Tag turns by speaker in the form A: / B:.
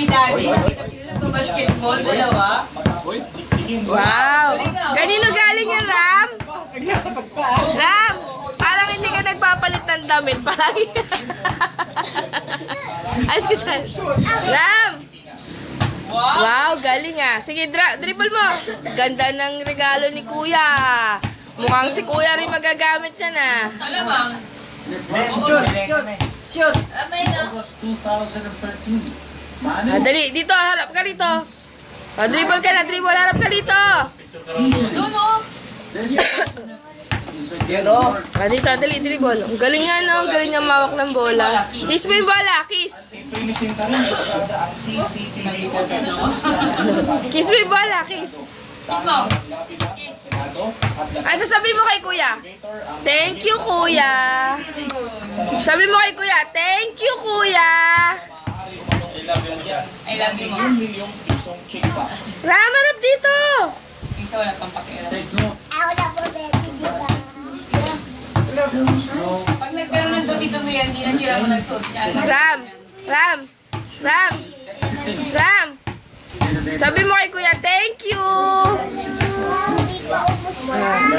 A: Daddy, nakita mo na basketball, dalawa.
B: Wow! Kanino galing yan, Ram? Ram! Parang hindi ka nagpapalit ng damit. Parang... Ayos ko siya. Ram! Wow, galing ah. Sige, dribble mo. Ganda ng regalo ni Kuya. Mukhang si Kuya rin magagamit yan ah.
A: Alamang.
C: Shoot!
A: Amay na.
B: Dali, dito, harap ka dito. Dribble ka na, dribble, harap ka dito.
A: Doon o.
B: Dito, dali, dribble. Ang galing nga no, ang galing nga mawak ng bola. Kiss mo yung bola, kiss. Kiss mo yung bola, kiss.
A: Kiss mo.
B: Ano sasabihin mo kay Kuya? Thank you, Kuya. Sabi mo kay Kuya, thank you, Kuya.
A: I love you mo.
B: Ram, harap dito.
A: Isa wala pang pakialam.
D: Ako na po, Betty, di ba?
A: Pag nagkaroon ng dito mo yan, hindi na sila mo nag-social.
B: Ram, Ram, Ram, Ram. Sabi mo kay Kuya, thank you.
D: Hindi pa ubos na.